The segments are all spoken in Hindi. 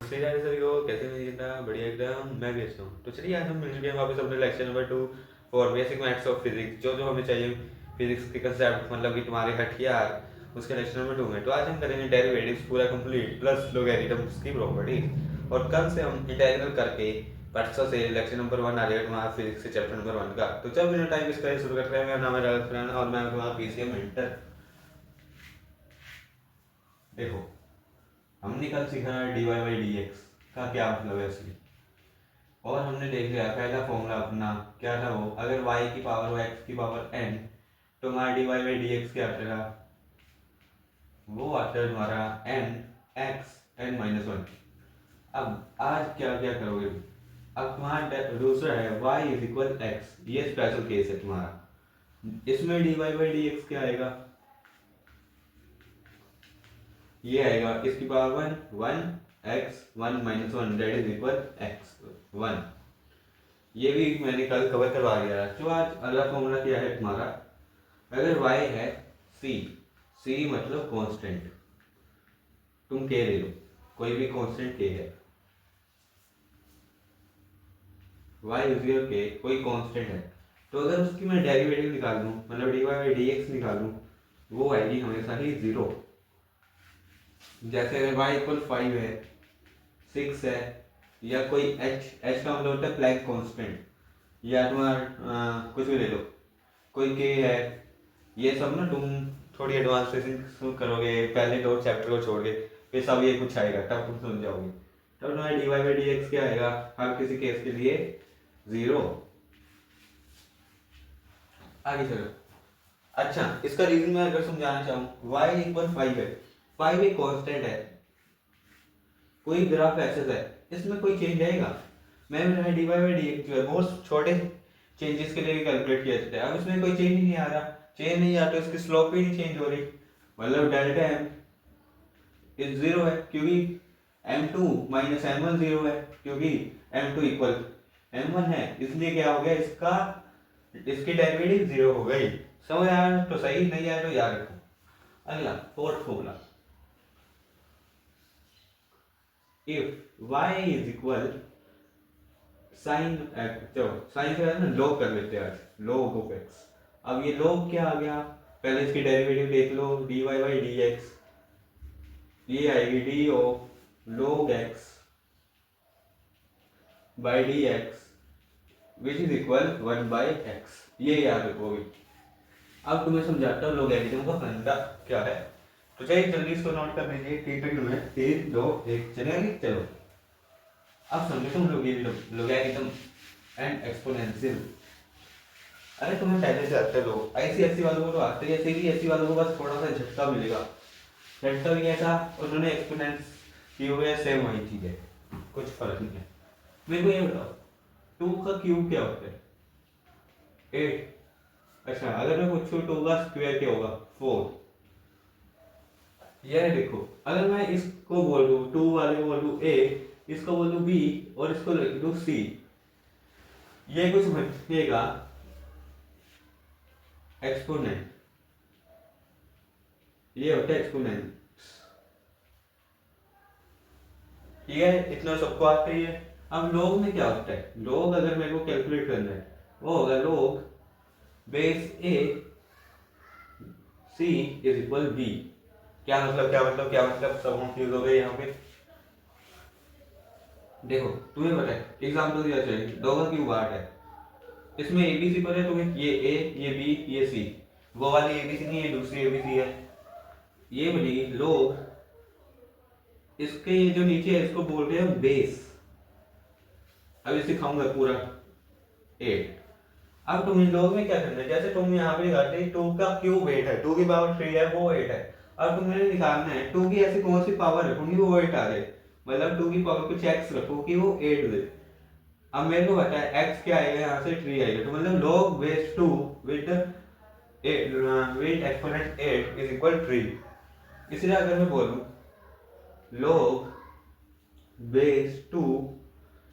सर को कैसे नहीं जीता बढ़िया एकदम मैं भी अच्छा हूँ। तो चलिए आज हम मिल गए वापस अपने lecture number 2 for basic maths of physics. जो जो हमें चाहिए फिजिक्स के कंसेप्ट मतलब कि तुम्हारे हथियार उसके लेक्चर नंबर 2 में। तो आज हम करेंगे डेरिवेटिव्स पूरा कंप्लीट प्लस लॉगरिथम्स की प्रॉपर्टीज। और कल से हम इंटीग्रल करके परसों से लेक्चर नंबर 1 आ जाएगा तुम्हारा फिजिक्स के चैप्टर नंबर 1 का। तो चल बिना टाइम इसका शुरू करते हैं। मेरा नाम है राजस्थान और मैं तुम्हारा पीसीएम इंटर। देखो हमने कल सीखा है d Y by D x का क्या मतलब है असली। और हमने देख लिया पहला फॉर्मूला अपना क्या था वो, अगर y की पावर हो x की पावर n तो हमारा d Y by D x क्या आता है, वो आता है हमारा n x n minus one. अब आज क्या क्या करोगे, अब तुम्हारा दूसरा है y इज इक्वल एक्स, ये स्पेशल केस है तुम्हारा। इसमें d Y by D x क्या आएगा, ये आएगा इसकी power one one x one minus one that is equal x one. ये भी मैंने कल कवर करवा दिया। तो आज अगला फॉर्मूला क्या है तुम्हारा, अगर y है c, c मतलब कांस्टेंट, तुम k ले लो, कोई भी कांस्टेंट k है, y इज k कोई कांस्टेंट है, तो अगर उसकी मैं डेरिवेटिव निकाल दूं मतलब d Y by D x निकालूं, वो आएगी हमेशा ही जीरो। जैसे अगर y इक्वल 5 है 6 है या कोई h का मतलब होता है प्लैंक कांस्टेंट, या तुम्हारा कुछ भी ले लो कोई k है, ये सब ना तुम थोड़ी एडवांस करोगे पहले दो चैप्टर को छोड़ के, फिर सब ये कुछ आएगा तब तुम समझ जाओगे। तब तुम्हारा d Y by D x क्या आएगा हर किसी केस के लिए जीरो। आगे चलो। अच्छा इसका रीजन मैं अगर समझाना चाहूँ, y इक्वल 5 है, 5 एक कांस्टेंट है, कोई ग्राफ एक्सेस है, इसमें कोई चेंज आएगा। मैं मेरा d Y by D x जो है बहुत छोटे चेंजेस के लिए कैलकुलेट किया जाता है। अब इसमें कोई चेंज नहीं आ रहा, चेंज नहीं आ तो इसकी स्लोप भी नहीं चेंज हो रही, मतलब डेल्टा एम इज जीरो है क्योंकि m2 माइनस m1 जीरो है, क्योंकि m2 इक्वल m1 है, इसलिए क्या हो गया इसका, इसकी डेरिवेटिव जीरो हो गई। समझ आया तो सही, नहीं आया तो याद रखो। अगला fourth formula, if y is equal sine x, चलो साइन से ना log कर लेते हैं आज, log ऑफ x। अब ये log क्या आ गया, पहले इसकी डेरिवेटिव देख लो dy बाई डी एक्स, ये आएगी D of log x by D x which is equal one by x, ये याद रखोगे। अब तुम्हें समझाता हूँ लॉगरिथम का फंडा क्या है। तो चलिए जल्दी इसको नोट कर लीजिए, टी में 3 2 1 चलेंगे। चलो अब समझो तुम लॉगरिथम एंड एक्सपोनेंशियल। अरे तुम्हें पहले से आते लोग आईसीएससी वालों को तो आते ही, सीबीएसई वालों को बस थोड़ा सा झटका मिलेगा। झटका भी ऐसा उन्होंने एक्सपोनेंस की हुई है, सेम वही चीज है, कुछ फर्क नहीं है। मेरे को ये बताओ 2 का क्यूब क्या होता है, 8। अच्छा अगर मैं पूछूं 2 का स्क्वायर क्या होगा, 4। यह देखो अगर मैं इसको बोल दूं 2 वाले को बोल दूं a, इसको बोल दूं b और इसको लिख दूं c, ये कुछ बनेगा एक्सपोनेंट, ये होता है एक्सपोनेंट। ठीक है इतना सबको आता ही है। अब log में क्या होता है, log अगर मेरे को कैलकुलेट करना है वो होगा log base a c is equal b। क्या मतलब क्या मतलब क्या मतलब, सब कंफ्यूज हो गए यहाँ पे। देखो तुम्हें पता है एग्जाम्पल दिया चाहिए, 2 का क्यूब 8 है, इसमें एबीसी पर है तुम्हें, ये ए ये बी ये सी, वो वाली एबीसी नहीं है दूसरी एबीसी है, ये बनी लोग इसके जो नीचे है इसको बोल रहे हैं बेस। अब इसे दिखाऊंगा पूरा 8। अब तुम इन लोग में क्या करना है, जैसे तुम यहाँ पे दिखाते 2 का क्यूब 8 है, 2 की पावर 3 है वो 8 है। अब तुम्हें दिखाना है 2 की ऐसी कौन सी पावर रखूंगी वो 8 आ जाए, मतलब 2 की पावर कुछ x रखो कि वो 8 दे। अब मेरे को पता है x क्या आएगा, यहाँ से 3 आएगा, तो मतलब log base 2 with exponent 8 is equal 3। इसलिए अगर मैं बोलूं log बेस 2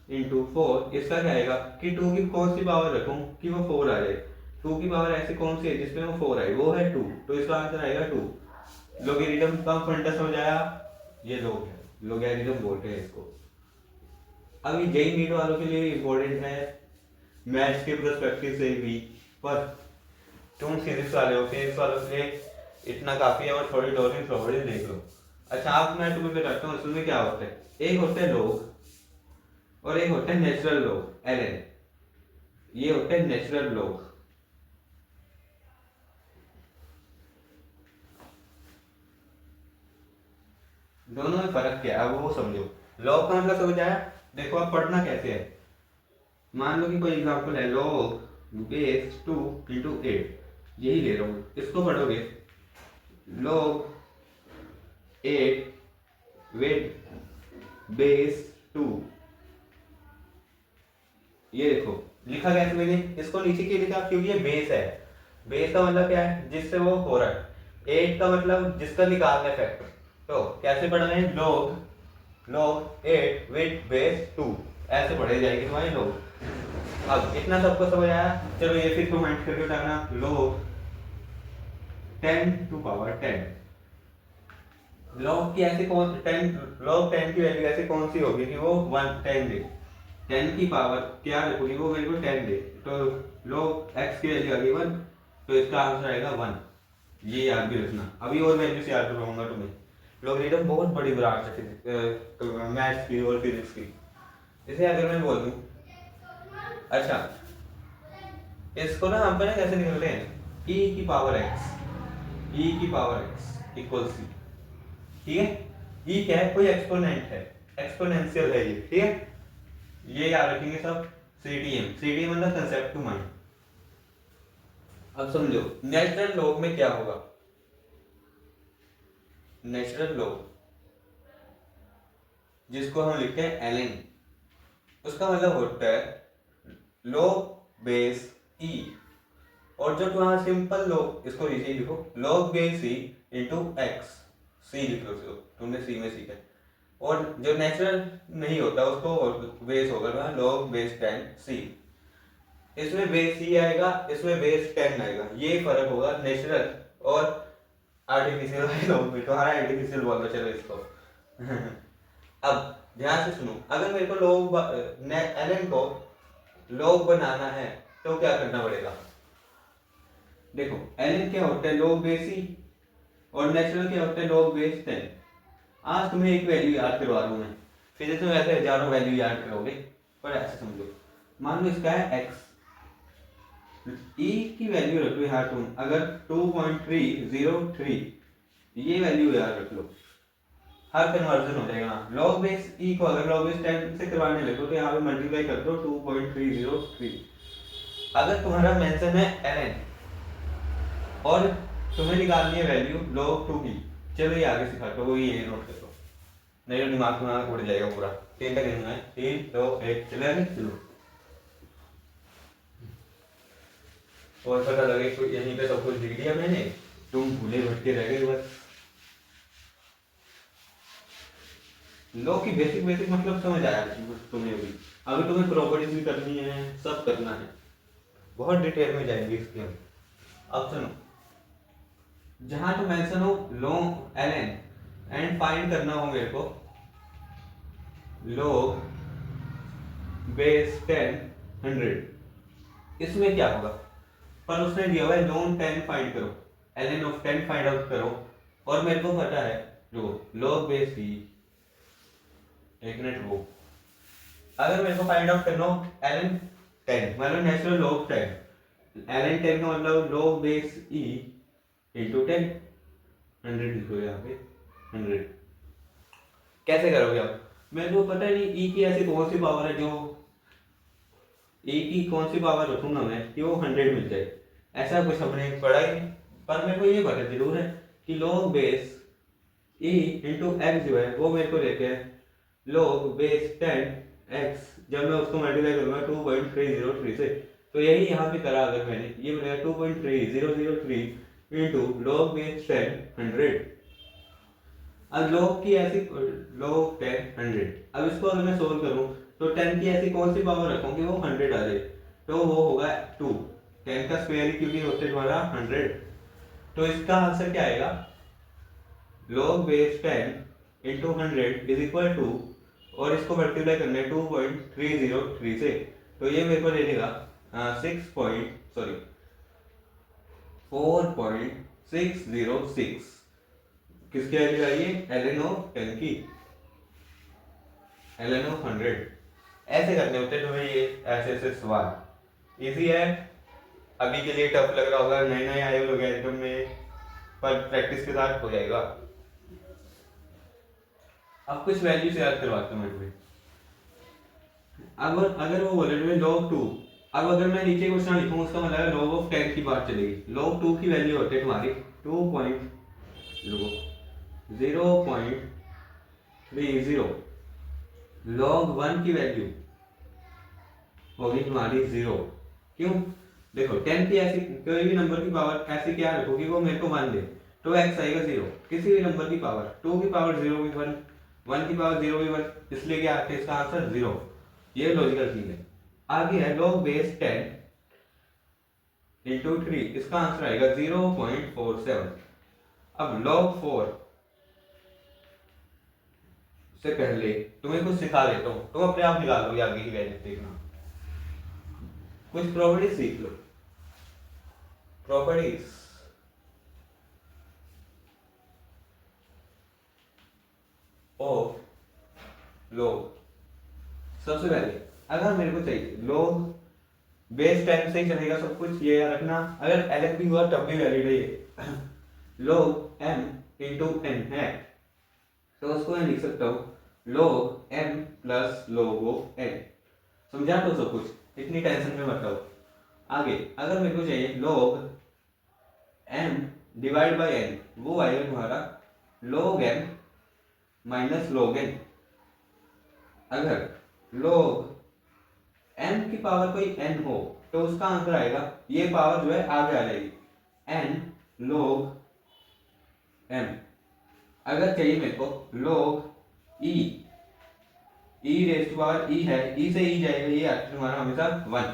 इंटू 4, इसका क्या आएगा कि 2 की कौन सी पावर रखूं कि वो 4 आ जाए। 2 की पावर ऐसी कौन सी है जिसमें वो 4 आए, वो है 2, तो इसका आंसर आएगा 2। लॉगरिथम का फंडा समझ आया, ये लोग है। लोगैरिथम बोलते हैं इसको। अब ये जेई नीट वालों के लिए इम्पोर्टेंट है मैथ्स के पर्सपेक्टिव से भी, पर तुम फिजिक्स वाले हो, फिजिक्स वालों के लिए इतना काफी है और थोड़ी थोड़ी थोड़ी देख लो। अच्छा अब मैं तुम्हें बताता हूँ इसमें क्या होता है। एक होता है लोग और एक होता है नेचुरल लोग, एलएन। ये होता है नेचुरल लोग। दोनों में फर्क क्या है अब वो समझो। लॉग का मतलब समझ आया। देखो अब पढ़ना कैसे है। मान लो कि कोई एग्जांपल है log बेस 2 इंटू 8, यही ले रहा हूँ। इसको पढ़ोगे log 8 विद बेस 2। ये देखो लिखा कैसे मैंने इसको नीचे क्यों लिखा, क्योंकि ये बेस है। बेस का मतलब क्या है, जिससे वो हो रहा है। 8 का मतलब जिसका निकालना है फैक्टर। तो कैसे पढ़ रहे हैं, log 8 विद बेस 2, ऐसे पढ़े जाएगी तुम्हारी log। अब इतना सबको समझ आया। चलो ये फिर कमेंट करके बताना log 10 टू पावर 10। log की ऐसे कौन 10 log 10 की वैल्यू ऐसे कौन सी होगी कि वो 10 दे। 10 की पावर क्या रखोगी, वो मेरे को 10 दे। तो log x की वैल्यू आ गई 1, तो इसका आंसर आएगा 1। ये याद भी रखना। अभी और वैल्यू से याद करवाऊंगा तुम्हें। लॉगरिथम बहुत बड़ी ब्रांच है मैथ्स की और फिजिक्स की। इसे अगर मैं बोल दूं, अच्छा इसको ना हम पता कैसे निकलते हैं, e की पावर x इक्वल सी। ठीक है, e क्या है, कोई एक्सपोनेंट है, एक्सपोनेंशियल है ये। ठीक है, ये याद रखेंगे सब। सीटीएम मतलब कंसेप्ट टू माइंड। अब समझो नेचुरल लॉग में क्या होगा। नेचुरल लॉग जिसको हम लिखते हैं ln, उसका मतलब होता है log बेस e। और जो तुम्हारा सिंपल log, इसको इसी लिखो log base e into X. C लिख लो, तुमने सी में सीखा। और जो नेचुरल नहीं होता उसको बेस होगा log बेस 10 सी। इसमें बेस e आएगा, इसमें बेस 10 आएगा। ये फर्क होगा नेचुरल और आर्टिफिशियल लॉग में। तुम्हारा आर्टिफिशियल बोल दो चलो इसको। अब ध्यान से सुनो, अगर मेरे को log ln को log बनाना है तो क्या करना पड़ेगा। देखो ln क्या होता है, log बेस e, और नेचुरल क्या होता है, log बेस 10। आज तुम्हें एक वैल्यू याद करवा दूं मैं। फिजिक्स में वैसे हजारों वैल्यू याद करोगे, पर ऐसे समझो। मान लो इसका है x, e की वैल्यू रख लो यहाँ तुम अगर 2.303, ये वैल्यू याद रख लो। हर कन्वर्जन हो जाएगा। log बेस e को अगर log बेस 10 से करवाने लगो तो यहाँ पे मल्टीप्लाई कर दो 2.303। अगर तुम्हारा मेंशन है ln और तुम्हें निकालनी है वैल्यू log 2 की, चलो ये आगे सिखाता हूँ, ये नोट कर लो, नहीं तो दिमाग तुम्हारा उड़ जाएगा पूरा। 3 तक गिनना है, 3 2 1 चले आगे चलो। और पता लगे तो यहीं पे सब कुछ लिख दिया मैंने, तुम भूले भटके रह गए बस। लॉ की बेसिक मतलब समझ आया तुम्हें भी। अभी तुम्हें प्रॉपर्टीज भी करनी है, सब करना है, बहुत डिटेल में जाएंगे इसके हम। अब सुनो, जहां तो मेंशन हो log ln एंड फाइंड करना हो मेरे को log बेस 10 100, इसमें क्या होगा, पर उसने दिया हुआ है log 10 फाइंड करो, ln ऑफ 10 फाइंड आउट करो। और मेरे को पता है जो log बेस ही, एक मिनट वो, अगर मेरे को फाइंड आउट करना हो ln 10 मतलब नेचुरल log 10, ln 10 का मतलब log बेस e इंटू 10, 100 लिखो यहाँ पे 100। कैसे करोगे आप, मेरे को पता नहीं e की ऐसी कौन सी पावर है जो e की कौन सी पावर रखूंगा मैं कि वो 100 मिल जाए, ऐसा कुछ हमने पढ़ा ही नहीं। पर मेरे को ये पता जरूर है कि log base e into x जो है वो मेरे को देते हैं log बेस 10 x, जब मैं उसको मल्टीप्लाई करूंगा 2.303 से, तो यही यहाँ पे करा। अगर मैंने ये बनेगा 2.3003 इंटू log बेस 10 100। अब log की ऐसी log 10 100, अब इसको अगर मैं सोल्व करूं तो 10 की ऐसी कौन सी पावर रखूं कि वो 100 आ जाए, तो वो होगा 2। 10 का स्क्वायर क्योंकि होते तुम्हारा 100, तो इसका आंसर क्या आएगा, log base 10 into 100 is equal to, और इसको मल्टीप्लाई करना है 2.303 से, तो ये मेरे को दे देगा 4.606। किसकी वैल्यू आई है? ln ऑफ 10 की, ln ऑफ 100। ऐसे करने होते हैं तुम्हें ये ऐसे सवाल। इजी है, अभी के लिए टफ लग रहा होगा, नए नए आए लोग एग्जाम में, पर प्रैक्टिस के साथ हो जाएगा। अब कुछ वैल्यू से याद करवाता हूँ मैं। अब अगर वो बोले तुम्हें log 2, अब अगर मैं नीचे क्वेश्चन लिखूँ उसका मतलब है log ऑफ 10 की बात चलेगी। log 2 की वैल्यू होती है तुम्हारी 0.30। log 1 की वैल्यू होगी तुम्हारी 0। क्यों? देखो 10 की ऐसी कोई भी नंबर की पावर ऐसी क्या रखोगी वो मेरे को 1 दे, तो x आएगा 0। किसी भी नंबर की पावर 2 की पावर 0 भी 1, 1 की पावर 0 भी 1, इसलिए क्या आता है इसका आंसर 0। ये लॉजिकल चीज है। आगे है log बेस 10 इंटू 3, इसका आंसर आएगा 0.47। अब log 4 से पहले तुम्हें कुछ सिखा देता हूँ, तुम अपने आप निकाल लो आगे की वैल्यू, देखना कुछ प्रॉपर्टी सीख लो। Properties of log। सबसे पहले अगर मेरे को चाहिए log बेस 10 से ही चलेगा सब कुछ, ये याद रखना। अगर ln भी हुआ तब भी वैलिड है ये। log m इंटू n है, तो उसको मैं लिख सकता हूँ log m plus log of n। समझा तो सब कुछ, इतनी टेंशन में मत रहो। आगे अगर मेरे को चाहिए log m divide by n, वो आएगा तुम्हारा log m minus log n। अगर log m की पावर कोई n हो तो उसका आंसर आएगा, ये पावर जो है आगे आ जाएगी n log m। अगर चाहिए मेरे को log e raise to power e है, e से e जाएगा, ये आता तुम्हारा हमेशा 1।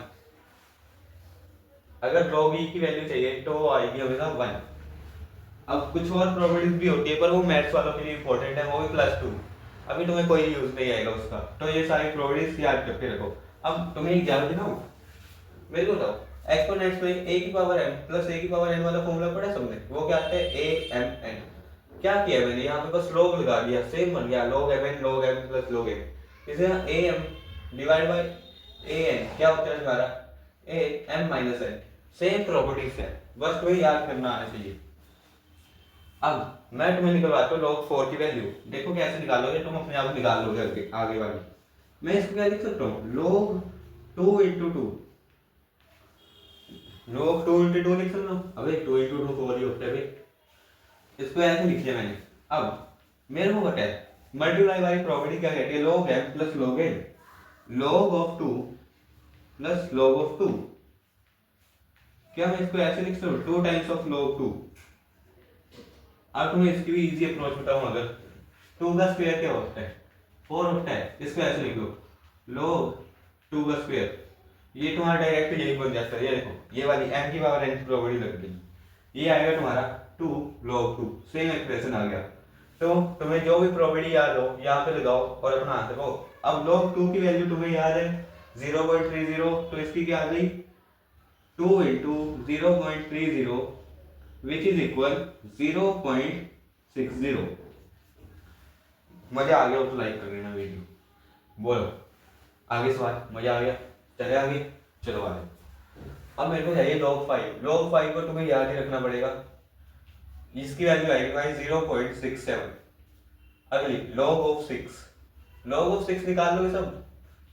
अगर log e की वैल्यू चाहिए तो वो आएगी हमेशा 1। अब कुछ और प्रॉपर्टीज भी होती है पर वो मैथ्स वालों के लिए इंपॉर्टेंट है, वो भी +2, अभी तुम्हें कोई यूज नहीं आएगा उसका, तो ये सारी प्रॉपर्टीज याद करके रखो। अब तुम्हें एक जान दिखाऊं, मेरे को बताओ एक्सपोनेंट्स में a की पावर m प्लस a की पावर n वाला फॉर्मूला पढ़ा सबने? वो क्या आता है a m n। क्या किया मैंने यहाँ पे, बस log लगा दिया, सेम बन गया log m n log m plus log m। इसे a m divide by a n क्या होता है हमारा a m minus n। Same properties है, बस तुम्हें याद करना आना चाहिए। अब मैं तुम्हें निकलवाता हूँ log 4 की वैल्यू, देखो कैसे निकालोगे, तुम अपने आप निकाल लोगे आगे वाली। मैं इसको क्या लिख सकता हूँ log 2 इंटू 2, log 2 इंटू 2 लिख सकता हूँ। अबे 2 इंटू 2 4 ही होता है भाई, इसको ऐसे लिख लिया मैंने। अब मेरे को पता है मल्टीप्लाई वाली प्रॉपर्टी क्या कहती है, log m plus log n, log of 2 plus log of 2। क्या मैं इसको ऐसे लिख सकता हूँ 2 टाइम्स ऑफ log 2। अब तुम्हें इसकी भी इजी अप्रोच बताऊं, अगर 2 का स्क्वायर क्या होता है 4 होता है, इसको ऐसे लिख लो log 2 का स्क्वायर, ये तुम्हारा डायरेक्ट यही बन जाता है। ये देखो ये वाली m की पावर n की प्रॉपर्टी लग गई, ये आएगा तुम्हारा 2 log 2, सेम एक्सप्रेशन आ गया। तो तुम्हें जो भी प्रॉपर्टी याद हो यहाँ पे लगाओ और अपना आंसर हो। अब log 2 की वैल्यू तुम्हें याद है 0.30, तो इसकी क्या आ गई 2 इंटू 0.30 विच इज इक्वल 0.60। मजा आ गया हो तो लाइक कर देना वीडियो। बोलो आगे सवाल, मजा आ गया? चले आगे, चलो आगे। अब मेरे को चाहिए log 5। log 5 को तुम्हें याद ही रखना पड़ेगा, इसकी वैल्यू आएगी भाई 0.67। अगली log ऑफ 6, log ऑफ 6 निकाल लो सब,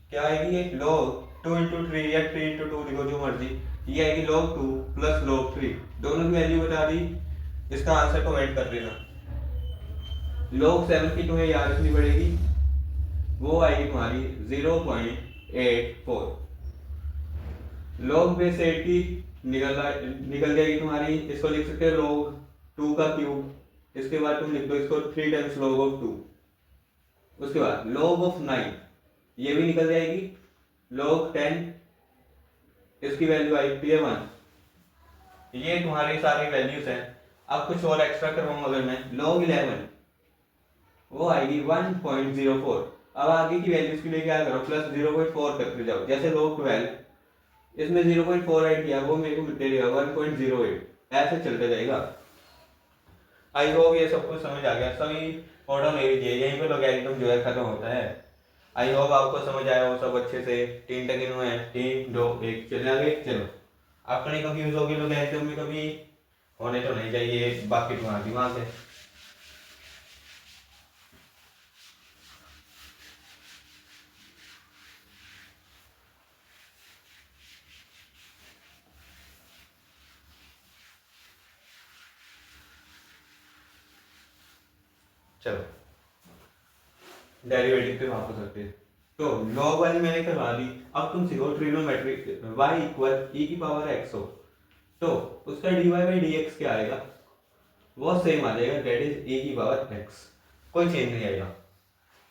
क्या आएगी ये log 2 इंटू 3 या 3 इंटू 2 लिखो जो मर्जी, ये आएगी log 2 प्लस log 3, दोनों की वैल्यू बता दी, इसका आंसर कमेंट कर देना। log 7 की तुम्हें याद रखनी पड़ेगी, वो आएगी तुम्हारी 0.84। log बेस 8 की निकल जाएगी तुम्हारी, इसको लिख सकते हो log 2 का क्यूब, इसके बाद तुम लिख दो इसको 3 टाइम्स log ऑफ 2। उसके बाद log ऑफ 9 ये भी निकल जाएगी, log 10 इसकी वैल्यू आएगी 1। ये तुम्हारी सारी वैल्यूज हैं। अब कुछ और एक्स्ट्रा करवाऊंगा अगर मैं log 11, वो आएगी 1.04। अब आगे की वैल्यूज के लिए क्या करो, प्लस 0.4 करते जाओ। जैसे लोग 12 इसमें 0.4 ऐड किया, वो मेरे को दे देगा 1.08, ऐसे चलते जाएगा। आई होप ये सब कुछ समझ आ गया। सभी ऑर्डर ले लीजिए, यहीं पे लॉगरिथम जो है खत्म होता है। आई होप आपको समझ आया हो सब अच्छे से। 3 टके है, 3 2 1 चले आगे। चलो, आपको नहीं कंफ्यूज होगी लॉगरिथम में कभी, होने तो नहीं चाहिए, बाकी तुम्हारा दिमाग है। चलो डेरिवेटिव पे वापस आते हैं। तो लॉग वाली मैंने करवा दी। अब तुम सीखो ट्रिग्नोमेट्री। y इक्वल e की पावर x हो तो उसका dy बाई dx क्या आएगा, वो सेम आ जाएगा, दैट इज e की पावर x। कोई चेंज नहीं आएगा,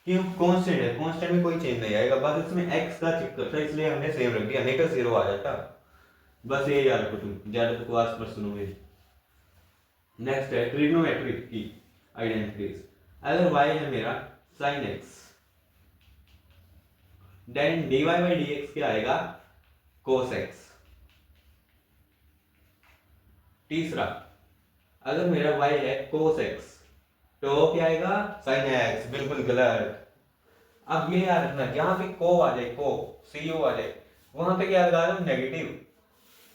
क्यों, कांस्टेंट है, कांस्टेंट में कोई चेंज नहीं आएगा। बस इसमें x का चक्कर था इसलिए हमने सेम रख दिया, नहीं तो 0 आ जाता। बस ये याद रखो, तुम ज्यादा बकवास पर सुनोगे। नेक्स्ट है ट्रिग्नोमेट्री की आइडेंटिटीज। अगर y है मेरा sin x, then dy by dx क्या आएगा, cos x। तीसरा, अगर मेरा y है cos x तो क्या आएगा, sin x। बिल्कुल गलत। अब ये याद रखना, जहां पे को आ जाए, को cu आ जाए, वहां पे क्या लगा दो, नेगेटिव।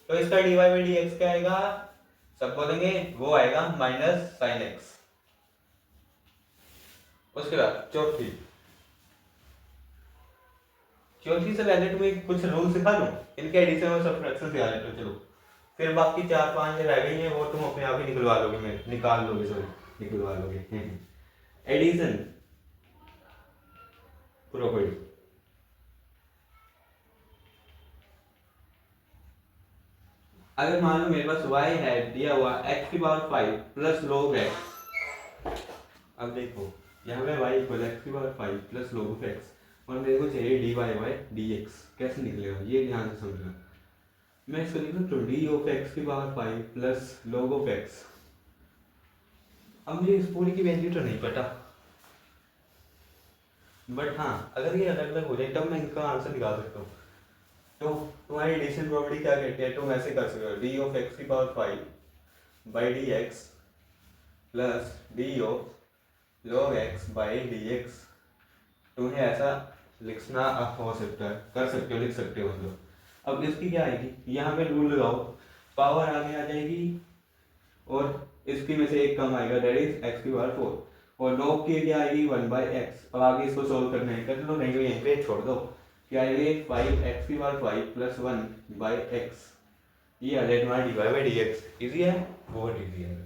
तो इसका dy बाई dx क्या आएगा, सब बोलेंगे, वो आएगा माइनस sin x। उसके बाद चौथी, चौथी से पहले तुम्हें कुछ रूल सिखा दूं, इनके एडिशन और सब्ट्रैक्शन सिखा देता हूं। चलो, फिर बाकी 4 5 रह गई हैं, वो तुम अपने आप ही निकलवा लोगे, मैं निकाल लोगे, सॉरी निकलवा लोगे। Addition, property. अगर मान लो मेरे पास y है दिया हुआ x की पावर 5 प्लस log x। अब देखो यहाँ पे y इक्वल x की पावर 5 प्लस log x, और मेरे को चाहिए dy बाई dx। कैसे निकलेगा ये ध्यान से समझना। मैं इसको लिखूँ तो डी ऑफ एक्स की power 5 plus log of x। अब मुझे इस पूरी की वैल्यू तो नहीं पता, बट हाँ अगर ये अलग अलग हो जाए तब मैं इनका आंसर निकाल सकता हूँ। तो तुम्हारी एडिशन प्रॉपर्टी क्या कहती है, तुम ऐसे कर सकते हो, डी ऑफ एक्स की power 5 by D X plus D of log x by D x. तुम्हें ऐसा लिखना हो सकता है, कर सकते हो, लिख सकते हो मतलब। अब इसकी क्या आएगी, यहाँ पे रूल लगाओ, पावर आगे आ जाएगी और इसकी में से एक कम आएगा, दैट इज एक्स की पावर 4, और log की क्या आएगी 1 बाई एक्स। अब आगे इसको सोल्व करना है, कर लो, नहीं तो यहीं पे छोड़ दो। क्या आएगी 5 एक्स की पावर 5 प्लस 1 बाई एक्स, ये आ जाए तुम्हारा d Y by D x. Easy है, बहुत ईजी है।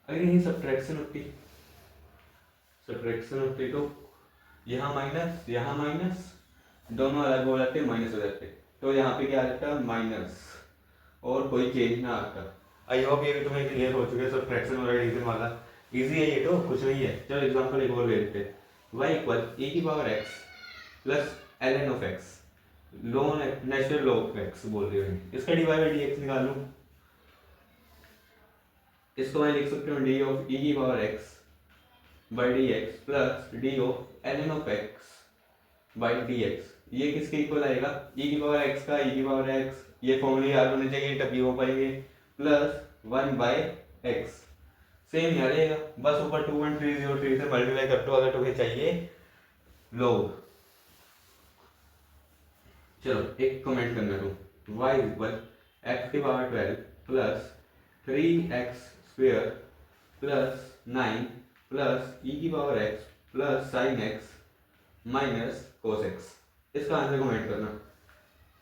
अगर यही सब्ट्रैक्शन होती तो यहाँ माइनस दोनों अलग हो जाते, माइनस हो जाते, तो यहाँ पे क्या आ जाता, माइनस, और कोई चेंज ना आता। आई होप ये भी तुम्हें क्लियर हो चुके हैं सब्ट्रैक्शन और एडिशन वाला। इजी है ये तो, कुछ नहीं है। चलो एग्जांपल एक और ले लेते हैं। y इक्वल e की power x plus ln of x, log natural log of x बोल रहे हैं, इसका dy बाई dx निकाल लूं। इसको मैं लिख सकता हूँ डी ऑफ e की power x by D X plus D of ln of x by D x. ये किसके इक्वल आएगा, e की पावर x का e की पावर x, ये फॉर्मूले याद होने चाहिए तभी हो पाएंगे, प्लस 1 बाई एक्स। सेम यहाँ रहेगा, बस ऊपर 2.303 से मल्टीप्लाई कर दो अगर तुम्हें चाहिए लोग। चलो एक कमेंट करना तुम, y इक्वल एक्स की power 12 plus 3x square plus 9 plus e की power x plus sine x minus cos x। इसका आंसर कमेंट करना।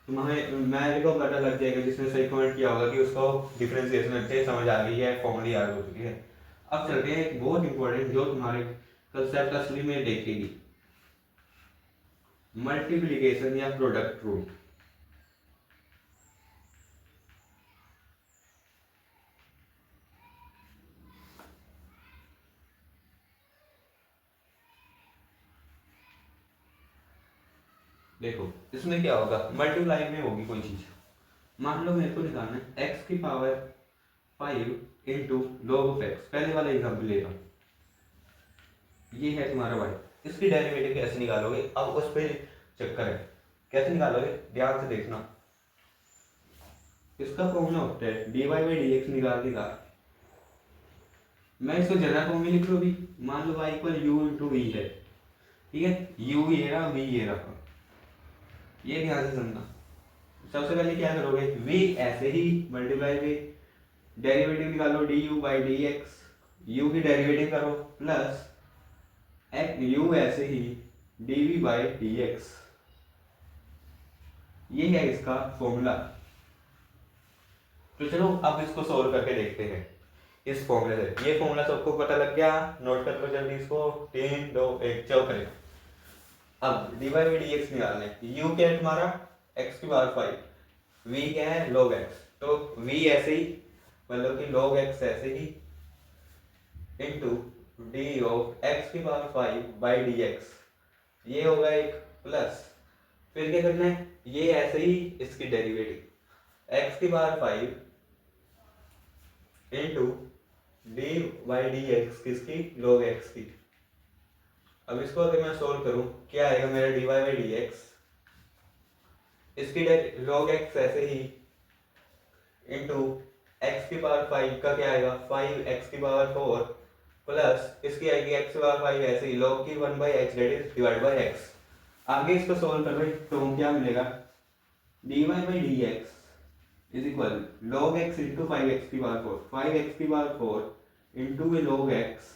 तुम्हें मेरे को पता लग जाएगा जिसने सही कमेंट किया होगा कि उसको डिफरेंशिएशन अच्छे से समझ आ गई है, फॉर्मूले याद हो चुकी है। अब चलते हैं एक बहुत इंपॉर्टेंट जो तुम्हारे कंसेप्ट असली में देखेगी, मल्टीप्लिकेशन या प्रोडक्ट रूल। देखो इसमें क्या होगा, मल्टीप्लाई में होगी कोई चीज। मान लो मेरे को निकालना है x की power 5 into log of x। पहले वाला एग्जाम्पल लेता हूँ, ये है तुम्हारा वाई, इसकी डेरिवेटिव कैसे निकालोगे, अब उस पर चक्कर है। कैसे निकालोगे, ध्यान से देखना। इसका फॉर्मूला होता है dy बाई डी एक्स निकाल देगा। मैं इसको जनरल फॉर्म में लिख लूँ भी, मान लो y equal u into v है, ठीक है, यू ये रहा, वी ये रहा, ये ध्यान से समझना। सबसे पहले क्या करोगे, v ऐसे ही मल्टीप्लाई में डेरिवेटिव निकालो D U by D X, U की डेरिवेटिव करो प्लस यू ऐसे ही D V by D x, ये है इसका फॉर्मूला। तो चलो अब इसको सोल्व करके देखते हैं इस फॉर्मूले से। ये फॉर्मूला सबको पता लग गया, नोट कर लो जल्दी इसको, 3 2 1 चलो करें। अब d Y by D x निकालना है, यू क्या है तुम्हारा एक्स की पावर 5, वी क्या है log x, तो v ऐसे ही मतलब कि log x ऐसे ही इंटू डी ऑफ एक्स की पावर 5 बाई डी एक्स, ये होगा एक प्लस, फिर क्या करना है, ये ऐसे ही इसकी डेरिवेटिव एक्स की power 5 into D by D x किसकी log x की। अब इसको अगर मैं सोल्व करूं क्या आएगा मेरा d Y by D x, इसकी log x ऐसे ही इंटू एक्स की पावर 5 का क्या आएगा 5 एक्स की पावर 4 प्लस इसकी आएगी एक्स की पावर 5 ऐसे ही log की 1 by x that is divide by x. आगे इसको सोल्व कर रहे तो क्या मिलेगा, d Y by D x is equal log x into 5 x की पावर 4, 5 एक्स की power 4 into log x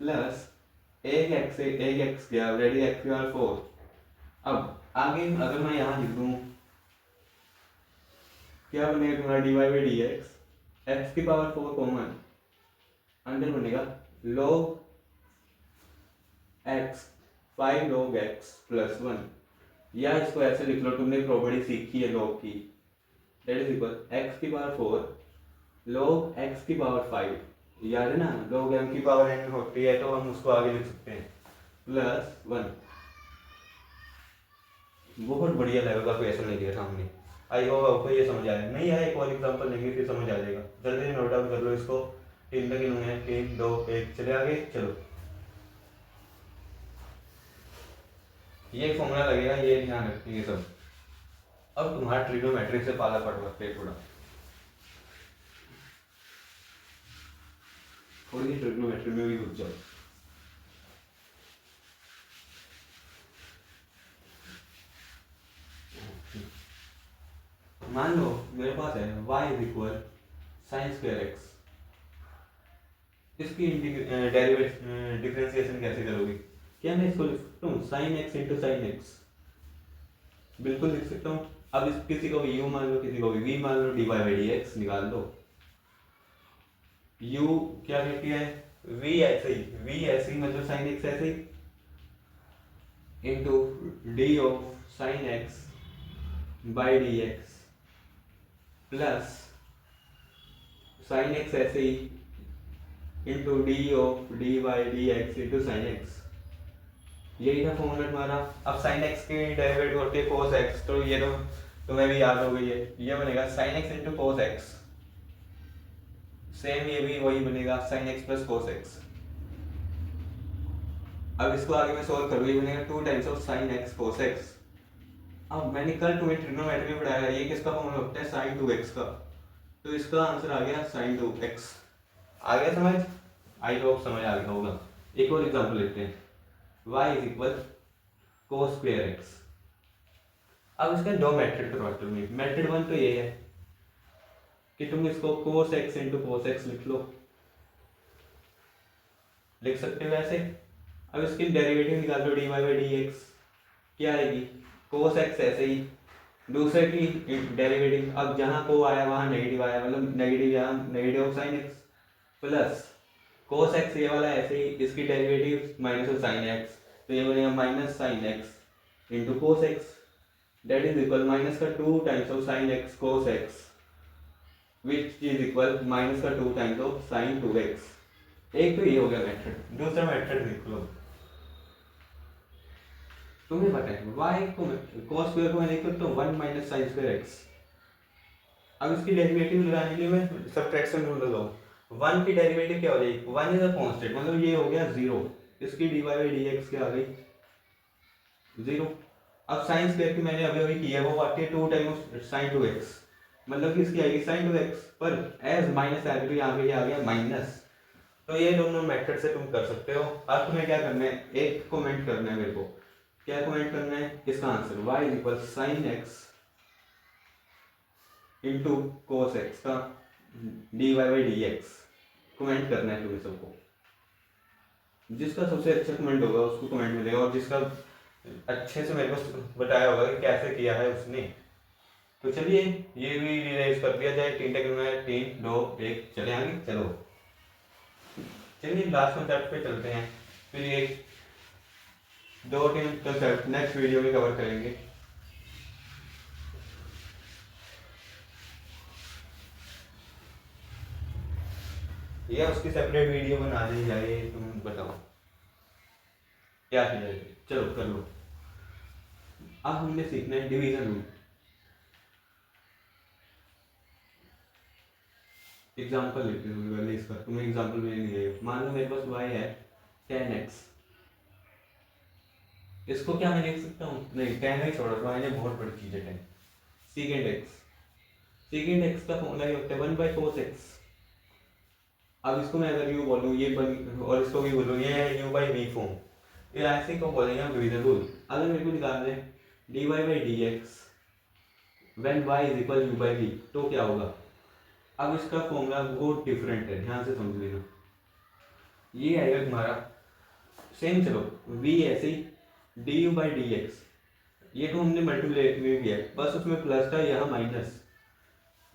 plus एक एक्स गया ऑलरेडी एक्स की पावर 4। अब आगे अगर मैं यहाँ लिख दूँ क्या बनेगा तुम्हारा d Y by D x की पावर 4 कॉमन अंदर बनेगा log x 5 log x plus 1, या इसको ऐसे लिख लो, तुमने प्रॉपर्टी सीखी है log की, दैट इज इक्वल x की पावर 4 log x की पावर 5, याद है ना log m की पावर n होती है तो हम उसको आगे लिख सकते हैं प्लस 1। बहुत बढ़िया लेवल का क्वेश्चन ले लिया सामने, आई होप आपको ये समझ आया, नहीं आया एक और एग्जांपल लेंगे फिर समझ आ जाएगा। जल्दी नोट डाउन कर लो इसको, 3 तक इन्होंने 3 2 1 चले आगे चलो। ये फॉर्मूला लगेगा, ये ध्यान रखिए सब। अब तुम्हारा ट्रिग्नोमेट्री से पाला पड़ सकते है, थोड़ी ट्रिग्नोमेट्री में भी घुस जाओ। मान लो मेरे पास है y is equal sine square x, इसकी डिफरेंशिएशन कैसे करोगे, क्या मैं इसको लिख सकता हूँ sign X into sine x, बिल्कुल लिख सकता हूँ। अब इस किसी को भी u मान लो, किसी को भी v मान लो, D Y by D X निकाल दो। u क्या कहती है, v ऐसे ही मतलब साइन एक्स ऐसे ही into D of sine X by D X plus sine X ऐसे ही into D of D by D X into sine X, यही था फॉर्मूला तुम्हारा। अब साइन एक्स की डेरिवेटिव होती है कोस एक्स, तो ये तो तुम्हें भी याद हो गई है, ये बनेगा sign X into cos x, same ये भी वही बनेगा sine x plus cos x. अब इसको आगे मैं सोल्व करूँ, ये बनेगा 2 times of sine x cos x. अब मैंने कल तुम्हें ट्रिग्नोमेट्री पढ़ाया, ये किसका फॉर्मूला होता है साइन 2x का, तो इसका आंसर आ गया साइन 2x। आ गया समझ, आई होप समझ आ गया होगा। एक और एग्जांपल लेते हैं, y is equal cos square x. अब इसका दो मेथड करवाते हैं, मेथड 1 तो ये है कि तुम इसको cos x into cos x लिख लो, लिख सकते हो ऐसे। अब इसकी डेरिवेटिव निकाल लो D Y by D x, क्या आएगी कोस एक्स ऐसे ही, दूसरे की डेरिवेटिव, अब जहाँ को आया वहाँ नेगेटिव आया, मतलब नेगेटिव यहाँ negative of sine x plus cos x ये वाला ऐसे ही, इसकी derivative minus of sine x, तो ये बनेगा minus sign X into cos x, that is equal minus का 2 times of sine x cos x which is equal minus का 2 टाइम्स ऑफ साइन 2x। एक तो ये हो गया मेथड। दूसरा मेथड देख लो, तुम्हें पता है y को cos स्क्वायर को मैं लिख सकता हूँ 1 माइनस साइन स्क्वायर एक्स। अब इसकी डेरिवेटिव लगाने के लिए मैं सब्ट्रैक्शन रूल लगाऊँ, वन की डेरिवेटिव क्या हो जाएगी, वन इज अ कांस्टेंट, मतलब ये हो गया जीरो, इसकी d Y by D x क्या आ गई, जीरो। अब साइन स्क्वायर की मैंने अभी अभी की है, वो आती है two time sine two x, मतलब कि इसकी आएगी साइन टू एक्स, पर एज माइनस आ गई, यहाँ पे आ गया माइनस। तो ये दोनों मेथड से तुम कर सकते हो। अब तुम्हें क्या करना है, एक कमेंट करना है मेरे को, क्या कमेंट करना है, इसका answer y is equal sine X into cos X का D Y by D X comment करना है तुम्हें सबको। जिसका सबसे अच्छा कमेंट होगा उसको कमेंट मिलेगा, और जिसका अच्छे से मेरे को बताया होगा कि कैसे किया है उसने। तो चलिए ये भी रिवाइज कर दिया जाए, 3 टेक्निक में 3 2 1 चले आगे। चलो चलिए लास्ट कंसेप्ट पे चलते हैं, फिर ये 2-3 कंसेप्ट नेक्स्ट वीडियो में कवर करेंगे। या उसकी सेपरेट वीडियो बना दी जाए, तुम बताओ क्या किया जाए। चलो कर लो। अब हमने सीखना है डिवीजन रूल। एग्जाम्पल लेते हैं पहले इसका, तुम्हें एग्जाम्पल में नहीं है। मान लो मेरे पास y है 10x, इसको क्या मैं लिख सकता हूँ, नहीं 10 ही छोड़ो, y ने बहुत बड़ी चीज है 10। सेकेंड x का फॉर्मूला ये होता है 1 बाई कोस एक्स। अब इसको मैं अगर u बोलूँ ये और इसको भी बोलूँ ये है u बाई वी फॉर्म, ये ऐसे को बोलेंगे हम डिवीजन रूल। अगर मेरे को निकालना है d Y by D x when y is equal u by v, तो क्या होगा। अब इसका फॉर्मूला बहुत डिफरेंट है, ध्यान से समझ लेना। ये आएगा तुम्हारा सेम, चलो v ऐसे ही D U by D x, ये तो हमने मल्टीप्लाई में किया है, बस उसमें प्लस था, यहाँ माइनस,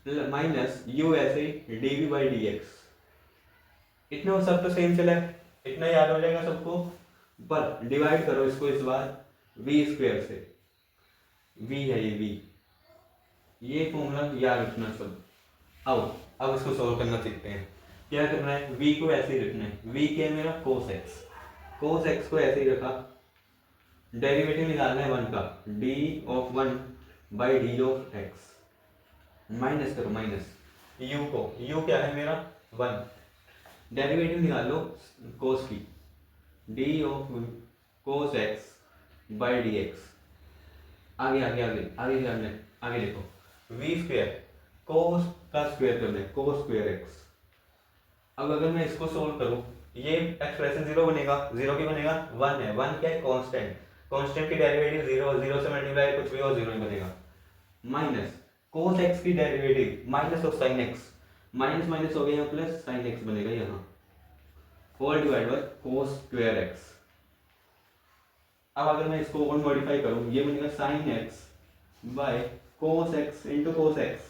माइनस यू ऐसे ही D V by D X. इतना सब तो सेम चला है, इतना याद हो जाएगा सबको। पर डिवाइड करो इसको इस बार वी स्क्वायर से, वी है ये फॉर्मूला याद रखना सब। आओ अब इसको सॉल्व करना सीखते हैं। क्या करना है, v को ऐसे ही रखना है, v क्या है मेरा cos x, cos x को ऐसे ही रखा, डेरिवेटिव निकालना है 1 का, d of 1 by D of x, minus करो माइनस u को, u क्या है मेरा 1, डेरिवेटिव निकाल लो cos की, d of cos x by D x. आगे आगे आगे आगे जाने, आगे देखो v स्क्वायर cos का स्क्वायर करना है, cos स्क्वायर x। अब अगर मैं इसको सोल्व करूं, ये एक्सप्रेशन जीरो बनेगा, जीरो की बनेगा 1 है, 1 क्या है कांस्टेंट, कांस्टेंट की डेरिवेटिव जीरो, जीरो से मल्टीप्लाई कुछ भी हो जीरो ही बनेगा, माइनस cos x की derivative minus of sin x, minus minus हो गया यहाँ प्लस sin x बनेगा यहाँ, whole divide by cos square x। अब अगर मैं इसको और मॉडिफाई करूं, ये बनेगा sin x by cos x into cos x।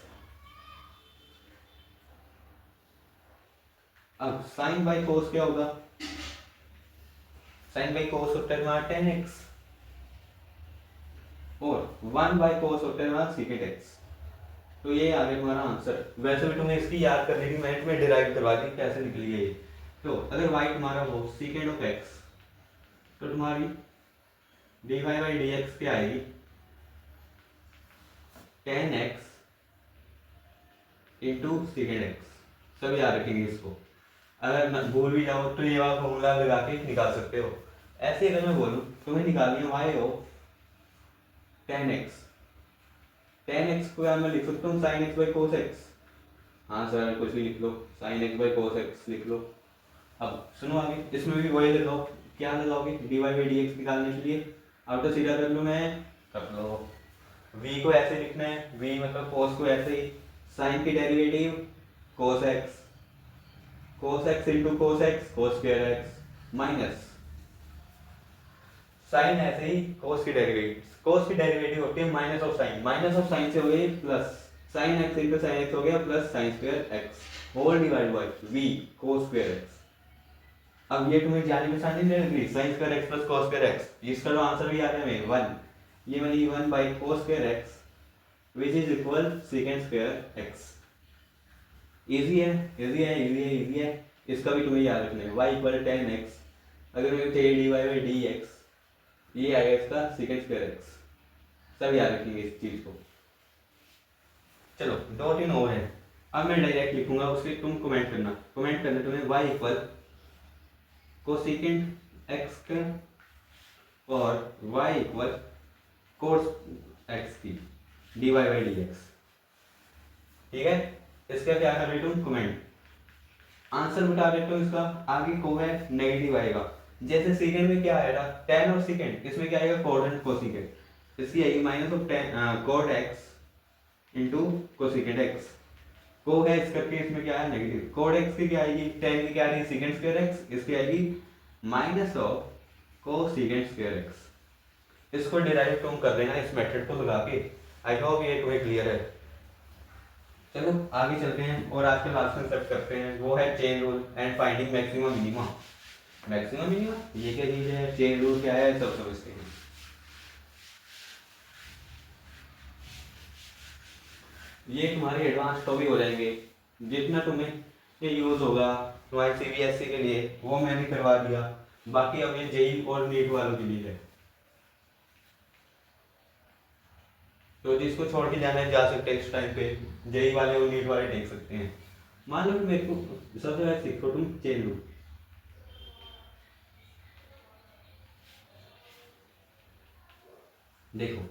अब साइन बाई कोस क्या होगा, साइन बाई कोस होता है तुम्हारा 10x, और 1 बाई कोस होता है तुम्हारा सीकेट x। तो ये आ गया तुम्हारा आंसर। वैसे भी तुम्हें इसकी याद करने की मैंने तुम्हें डिराइव करवा दी कैसे निकली है ये। तो अगर y तुम्हारा हो सीकेट ऑफ x, तो तुम्हारी d Y by D x क्या आएगी 10x इंटू सीकेट x। सब याद रखेंगे इसको, अगर भूल भी जाओ तो ये वाला फॉर्मूला लगा के निकाल सकते हो। ऐसे अगर मैं बोलूं तुम्हें निकालनी है y हो 10x, 10x को मैं लिख सकता हूँ sin x by cos x। हाँ सर कुछ भी लिख लो, sin x by cos x लिख लो। अब सुनो आगे, इसमें भी वही लगाओ, क्या लगाओगे dy बाई dx निकालने के लिए। अब तो सीधा कर लो, मैं कर लो, v को ऐसे लिखना है, v मतलब cos को ऐसे ही, sin की derivative cos x, cos x into cos x cos square x, minus sine ऐसे ही cos की डेरिवेटिव होती है minus of sine, minus of sine से हो गई plus, sine x into sine x हो गया plus sine square x, whole divide by v cos square x। अब ये तुम्हें जाने में आसानी नहीं लग रही, sign square x plus cos square x, इसका तो आंसर भी आ रहा है 1, ये बनी 1 by cos square x which is equal second square x। Easy है, इजी है, इजी है, इजी है। इसका भी तुम्हें याद रखना है, y इक्वल 10x, अगर मैं चाहिए d Y by D x, ये आएगा इसका सेकंड स्क्वायर x। सब याद रखेंगे इस चीज को। चलो 2-3 और हैं, अब मैं डायरेक्ट लिखूंगा, उसके तुम कमेंट करना। कमेंट करना तुम्हें y इक्वल कोसिकेंट एक्स का और y इक्वल कोस एक्स की dy बाई dx। ठीक है, इसका क्या कर रहे तुम कमेंट। आंसर बता देते हो इसका। आगे को है नेगेटिव आएगा, जैसे सेकंड में क्या आएगा tan और सेकंड, इसमें क्या आएगा कॉट एंड कोसिकेंट। इसकी आएगी minus of tan cot x into cosecant x. को है इस करके इसमें क्या है नेगेटिव। कॉट एक्स की क्या आएगी, tan की क्या आएगी सेकंड स्क्वायर एक्स, इसकी आएगी minus of cosecant square x. इसको डिराइव तुम कर देना इस मेथड को लगा के। आई होप ये तुम्हें क्लियर है। चलो आगे चलते हैं और आज के लास्ट कंसेप्ट करते हैं, वो है chain rule and finding maximum minimum. Maximum minimum ये क्या चीज है, चेन रूल क्या है, सब समझते हैं। ये तुम्हारे एडवांस टॉपिक हो जाएंगे, जितना तुम्हें ये यूज होगा तुम्हारे सीबीएसई के लिए वो मैंने करवा दिया। बाकी अब ये जेई और नीट वालों के लिए है, तो जिसको छोड़ के जाना है जा सकते हैं इस टाइम पे। जेई वाले और नीट वाले देख सकते हैं। मान लो मेरे को सबसे पहले सीखो तुम चेन रूल। देखो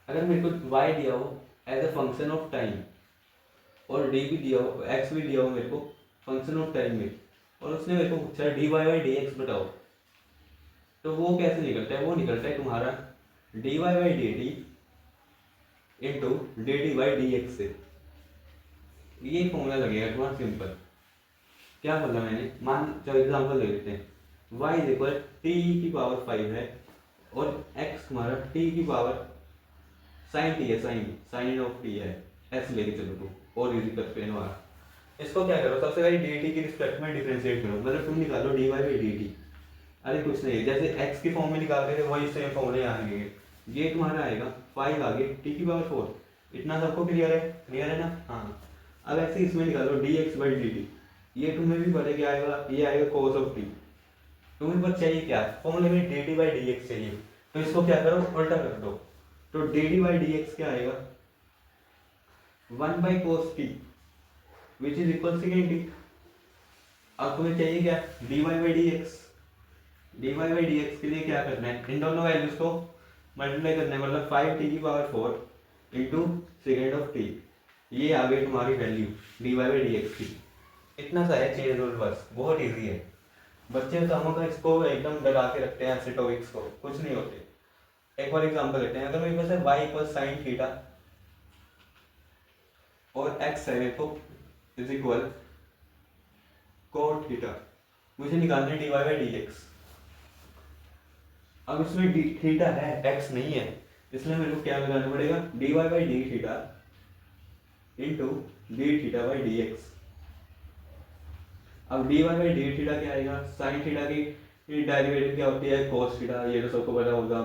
अगर मेरे को y दिया हो as a function of time और d भी दिया हो, x भी दिया हो मेरे को फंक्शन ऑफ टाइम में, और उसने मेरे को पूछा dy बाई dx बताओ, तो वो कैसे निकलता है, वो निकलता है तुम्हारा dy by dt into dt by dx से। ये फॉर्मूला लगेगा तुम्हारा सिंपल। क्या बोला मैंने, मान चलो एग्जांपल ले लेते हैं। y इज इक्वल t की पावर 5 है और x तुम्हारा t की पावर साइन t है, साइन ऑफ t है, ऐसे लेके चलो तुम और इजी करते हैं हमारा। इसको क्या करो, सबसे पहले dt की रिस्पेक्ट में डिफरेंशिएट करो, मतलब तुम निकालो dy बाई dt। अरे कुछ नहीं, जैसे x की फॉर्म में निकालते थे वही सेम फॉर्मूले आएंगे। ये तुम्हारा आएगा 5 आगे t की पावर 4। इतना सबको क्लियर है, क्लियर है ना। हाँ अब ऐसे इसमें निकालो dx बाई dt, ये तुम्हें भी पता क्या आएगा, ये आएगा cos ऑफ t। तुम्हें बस चाहिए क्या, फॉर्मूले में dt बाई dx चाहिए, तो इसको क्या करो उल्टा कर दो, तो dt बाई dx क्या आएगा 1 by cos t which is equal second t। अब तुम्हें चाहिए क्या dy by dx। dy by dx के लिए क्या करना है, इन दोनों वैल्यूज को मल्टीप्लाई करना है, मतलब 5t की power 4 into second of t। ये आ गई तुम्हारी वैल्यू dy बाई dx की। इतना सा है चेन रूल, बस बहुत इजी है। बच्चे तो हम इसको एकदम डरा के रखते हैं ऐसे टॉपिक्स को, कुछ नहीं होते। एक और एग्जांपल लेते हैं। अगर मेरे पास है y इक्वल साइन थीटा और x है मेरे को इज इक्वल कोट थीटा, मुझे निकालना है dy बाई dx। अब इसमें थीटा है x नहीं है, इसलिए मेरे को क्या लगाना पड़ेगा dy by D theta into D theta by dx। अब dy बाई डी थीटा क्या आएगा, साइन थीटा की डेरिवेटिव क्या होती है cos थीटा, ये तो सबको पता होगा।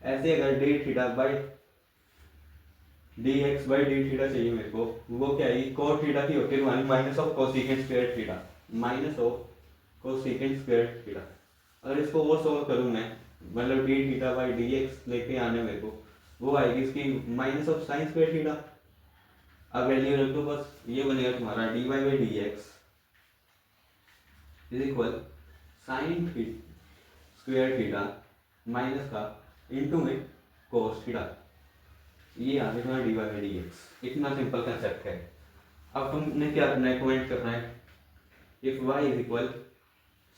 ऐसे अगर D theta by dx by D theta चाहिए मेरे को, वो क्या आएगी cos थीटा की होती है minus of cosecant square theta, minus of cosecant square theta. अगर इसको और सॉल्व करूँ मैं, मतलब डी थीटा बाई dx लेके आने मेरे को, वो आएगी इसकी minus of sine square theta. अब वैल्यू रख दो बस, ये बनेगा तुम्हारा dy by dx is equal sine square theta minus का इंटू में कोस थीटा। ये आ गया तुम्हारा dy बाई dx। इतना सिंपल कंसेप्ट है। अब तुमने क्या करना है, कमेंट करना है if y is equal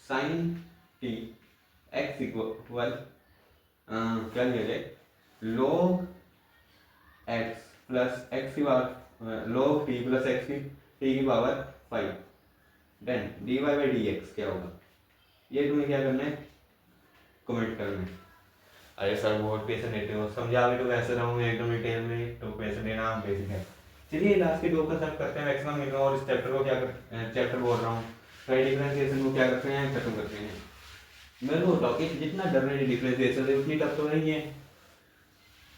sine t x equal क्या लिया जाए log x प्लस x की power log t plus x की t की power 5, then dy by dx क्या होगा, ये तुम्हें क्या करना है कमेंट करना है। अरे सर बहुत पैसे देते हो, समझा भी तो वैसे रहा हूँ एकदम डिटेल में, तो पैसे देना बेसिक है। चलिए लास्ट के दो कंसेप्ट करते हैं मैक्सिमम मिनिमम, और इस चैप्टर को क्या चैप्टर बोल रहा हूँ डिफरेंशिएशन को क्या करते हैं खत्म करते हैं। मेरे को बताओ कि जितना डर रहे डिफरेंशिएशन से उतनी टफ तो नहीं है,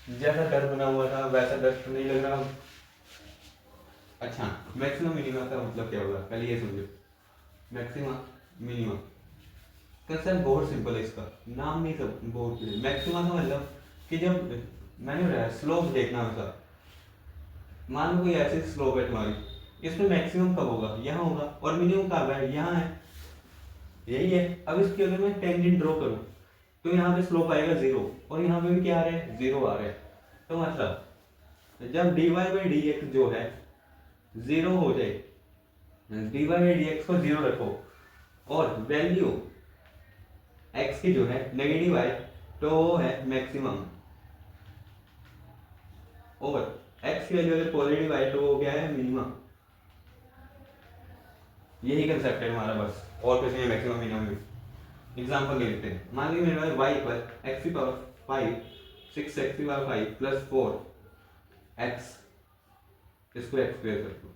जैसा डर बना हुआ था वैसा डर तो नहीं लग रहा। अच्छा मैक्सिमम मिनिमम का मतलब क्या होगा पहले ये समझो। मैक्सिमम मिनिमम कंसेप्ट बहुत सिंपल है, इसका नाम नहीं सब बहुत। मैक्सिमम का मतलब कि जब मैंने बताया स्लोप देखना होता, मान लो कोई ऐसी स्लोप है तुम्हारी इसमें मैक्सिमम कब होगा, यहाँ होगा, और मिनिमम कब है, यहाँ है, यही है। अब इसकी अगर मैं टेंजेंट ड्रॉ करूँ तो यहाँ पे स्लोप आएगा 0, और यहाँ पे भी क्या आ रहा है, 0 आ रहा है। तो मतलब जब dy बाई dx जो है 0 हो जाए, dy बाई dx को 0 रखो, और वैल्यू x की जो है नेगेटिव आए, तो वो है मैक्सिमम, और x की वैल्यू अगर पॉजिटिव आए तो वो क्या है, मिनिमम। यही कंसेप्ट है हमारा बस, और कुछ नहीं, मैक्सिमम मिनिमम भी। एग्जांपल ले लेते हैं, मान लीजिए मेरे पास y इक्वल x की पावर 5 6x की पावर 5 प्लस 4x, इसको x स्क्वायर कर दो।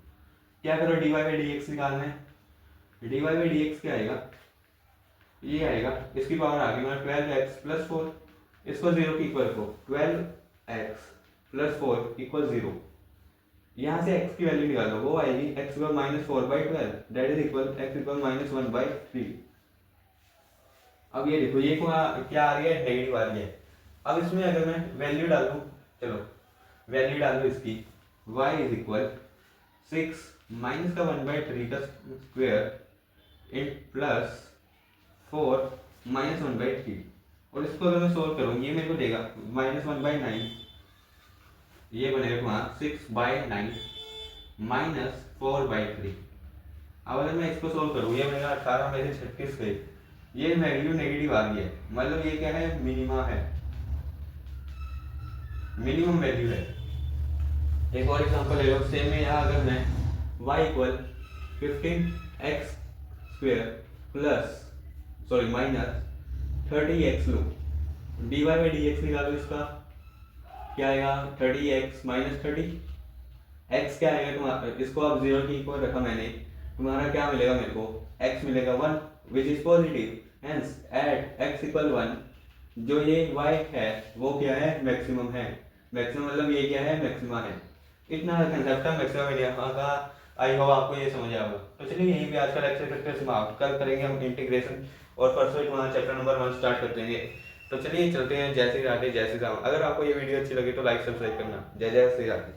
क्या करो, dy बाई dx निकालना है। dy बाई dx क्या आएगा, ये आएगा, इसकी पावर आ गई मतलब 12x प्लस 4, इसको 0 की इक्वल को 12x प्लस 4 इक्वल 0। यहाँ से x की वैल्यू निकालो, वो आएगी x equal minus 4/12, that is equal x equal minus 1/3। अब ये देखो, ये क्या आ रही है, नेगेटिव आ रही है। अब इसमें अगर मैं वैल्यू डालूं, चलो वैल्यू डाल दो इसकी, y इज इक्वल 6 माइनस का 1/3 का स्क्वायर इन प्लस 4 माइनस 1/3, और इसको अगर मैं सोल्व करूँ, ये मेरे को देगा माइनस 1/9, ये बनेगा तुम्हारा 6/9 माइनस 4/3। अब अगर मैं इसको सोल्व करूँ, ये बनेगा 18 में से 36 गई, ये वैल्यू नेगेटिव आ गई है, मतलब ये क्या है, मिनिमा है, मिनिमम वैल्यू है। एक और एग्जांपल ले लो, सेम में यहाँ अगर मैं y equal 15x square plus sorry minus 30x लूँ, dy बाई dx निकालो, इसका क्या आएगा, 30x माइनस 30, x क्या आएगा तुम्हारा, इसको अब 0 की इक्वल रखा मैंने, तुम्हारा क्या मिलेगा मेरे को, x मिलेगा 1 which is positive, hence at x equal 1, जो ये y है वो क्या है, मैक्सिमम है। मैक्सिमम मतलब ये क्या है, मैक्सिमा है। इतना कंसेप्ट है मैक्सिमम इंडिया का। आई होप आपको ये समझ आएगा। तो चलिए यहीं पे आज का लेक्चर करते हैं समाप्त। कल करेंगे हम इंटीग्रेशन, और परसों तुम्हारा चैप्टर नंबर 1 स्टार्ट कर देंगे। तो चलिए चलते हैं, जय श्री राधे, जय श्री राम। अगर आपको ये वीडियो अच्छी लगे तो लाइक सब्सक्राइब करना। जय जय श्री राधे।